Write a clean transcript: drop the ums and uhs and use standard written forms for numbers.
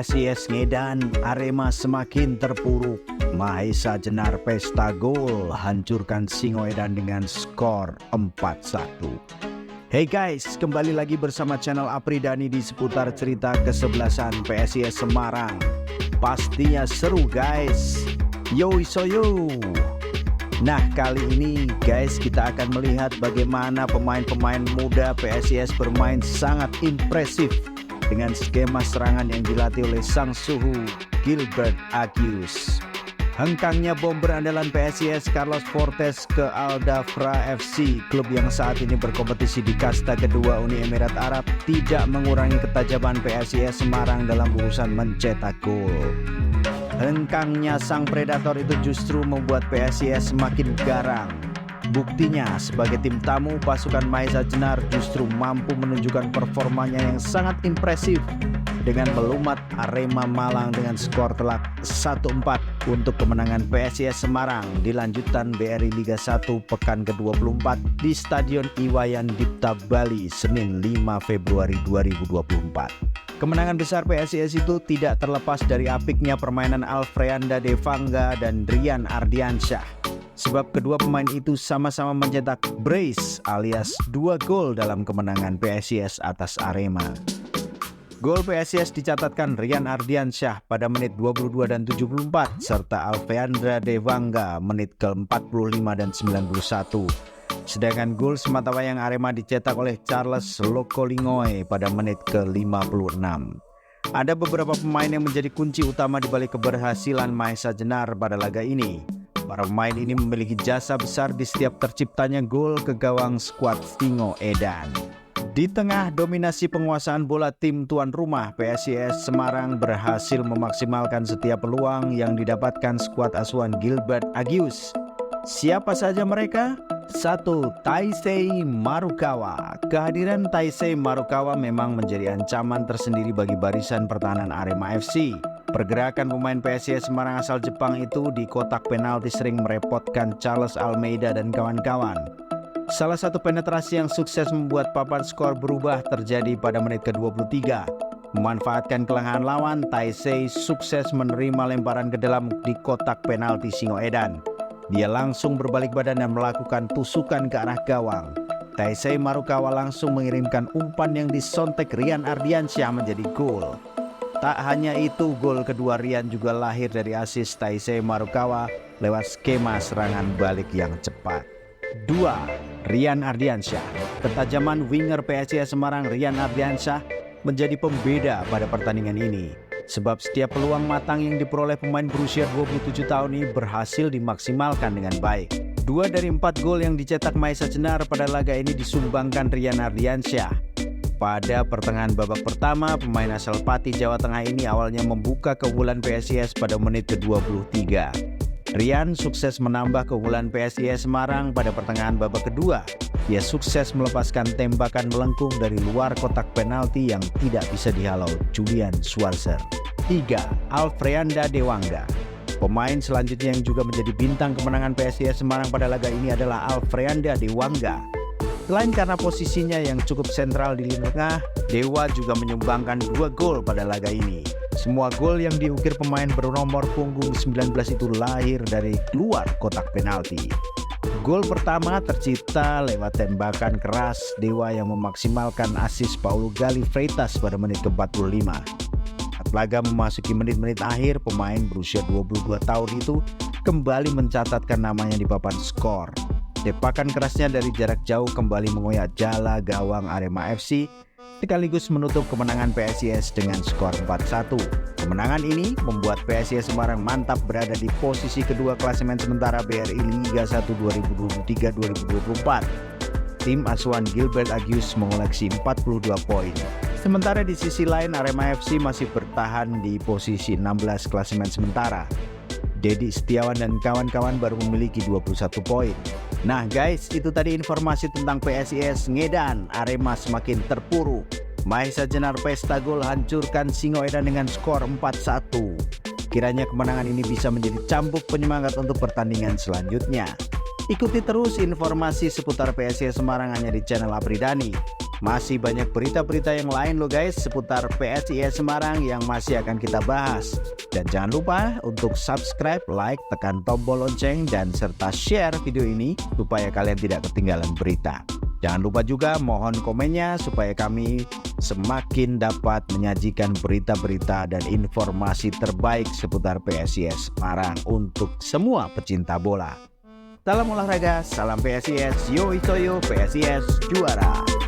PSIS Medan, Arema semakin terpuruk. Mahesa Jenar pesta gol, hancurkan Singoedan dengan skor 4-1. Hey guys, kembali lagi bersama channel Apridani di seputar cerita kesebelasan PSIS Semarang. Pastinya seru guys. Yo isoyo. Nah kali ini guys kita akan melihat bagaimana pemain-pemain muda PSIS bermain sangat impresif dengan skema serangan yang dilatih oleh sang suhu Gilbert Agius. Hengkangnya bom berandalan PSIS Carlos Fortes ke Al Dhafra FC, klub yang saat ini berkompetisi di kasta kedua Uni Emirat Arab, tidak mengurangi ketajaman PSIS Semarang dalam urusan mencetak gol. Hengkangnya sang predator itu justru membuat PSIS semakin garang. Buktinya sebagai tim tamu, pasukan Mahesa Jenar justru mampu menunjukkan performanya yang sangat impresif dengan melumat Arema Malang dengan skor telak 1-4 untuk kemenangan PSIS Semarang di lanjutan BRI Liga 1 pekan ke-24 di Stadion Iwayan Dipta Bali, Senin 5 Februari 2024. Kemenangan besar PSIS itu tidak terlepas dari apiknya permainan Alfreanda Devanga dan Rian Ardiansyah. Sebab kedua pemain itu sama-sama mencetak brace alias 2 gol dalam kemenangan PSIS atas Arema. Gol PSIS dicatatkan Rian Ardiansyah pada menit 22 dan 74 serta Alfreanda Devanga menit ke-45 dan 91. Sedangkan gol sematawayang Arema dicetak oleh Charles Lokolingoe pada menit ke-56. Ada beberapa pemain yang menjadi kunci utama di balik keberhasilan Mahesa Jenar pada laga ini. Para pemain ini memiliki jasa besar di setiap terciptanya gol ke gawang skuad Singoedan. Di tengah dominasi penguasaan bola tim tuan rumah, PSIS Semarang berhasil memaksimalkan setiap peluang yang didapatkan skuad asuhan Gilbert Agius. Siapa saja mereka? 1. Taisei Marukawa. Kehadiran Taisei Marukawa memang menjadi ancaman tersendiri bagi barisan pertahanan Arema FC. Pergerakan pemain PSIS Semarang asal Jepang itu di kotak penalti sering merepotkan Charles Almeida dan kawan-kawan. Salah satu penetrasi yang sukses membuat papan skor berubah terjadi pada menit ke-23. Memanfaatkan kelengahan lawan, Taisei sukses menerima lemparan ke dalam di kotak penalti Singoedan. Dia langsung berbalik badan dan melakukan tusukan ke arah gawang. Taisei Marukawa langsung mengirimkan umpan yang disontek Rian Ardiansyah menjadi gol. Tak hanya itu, gol kedua Rian juga lahir dari asis Taisei Marukawa lewat skema serangan balik yang cepat. 2. Rian Ardiansyah. Ketajaman winger PSIS Semarang Rian Ardiansyah menjadi pembeda pada pertandingan ini. Sebab setiap peluang matang yang diperoleh pemain berusia 27 tahun ini berhasil dimaksimalkan dengan baik. 2 dari 4 gol yang dicetak Mahesa Jenar pada laga ini disumbangkan Rian Ardiansyah. Pada pertengahan babak pertama, pemain asal Pati Jawa Tengah ini awalnya membuka keunggulan PSIS pada menit ke-23. Rian sukses menambah keunggulan PSIS Semarang pada pertengahan babak kedua. Dia sukses melepaskan tembakan melengkung dari luar kotak penalti yang tidak bisa dihalau Julian Schwarzer. 3. Alfreanda Devanga. Pemain selanjutnya yang juga menjadi bintang kemenangan PSIS Semarang pada laga ini adalah Alfreanda Devanga. Selain karena posisinya yang cukup sentral di lini tengah, Dewa juga menyumbangkan 2 gol pada laga ini. Semua gol yang diukir pemain bernomor punggung 19 itu lahir dari luar kotak penalti. Gol pertama tercipta lewat tembakan keras Dewa yang memaksimalkan asis Paulo Gali Freitas pada menit ke-45. Saat laga memasuki menit-menit akhir, pemain berusia 22 tahun itu kembali mencatatkan namanya di papan skor. Tepakan kerasnya dari jarak jauh kembali mengoyak jala gawang Arema FC, sekaligus menutup kemenangan PSIS dengan skor 4-1. Kemenangan ini membuat PSIS Semarang mantap berada di posisi kedua klasemen sementara BRI Liga 1 2023-2024. Tim asuhan Gilbert Agius mengoleksi 42 poin. Sementara di sisi lain Arema FC masih bertahan di posisi 16 klasemen sementara. Dedi Setiawan dan kawan-kawan baru memiliki 21 poin. Nah guys, itu tadi informasi tentang PSIS Medan. Arema semakin terpuruk. Mahesa Jenar pesta gol hancurkan Singoedan dengan skor 4-1. Kiranya kemenangan ini bisa menjadi cambuk penyemangat untuk pertandingan selanjutnya. Ikuti terus informasi seputar PSIS Semarang hanya di channel Apridani. Masih banyak berita-berita yang lain loh guys seputar PSIS Semarang yang masih akan kita bahas. Dan jangan lupa untuk subscribe, like, tekan tombol lonceng, dan serta share video ini supaya kalian tidak ketinggalan berita. Jangan lupa juga mohon komennya supaya kami semakin dapat menyajikan berita-berita dan informasi terbaik seputar PSIS Semarang untuk semua pecinta bola. Salam olahraga, salam PSIS, yo itoyo PSIS juara.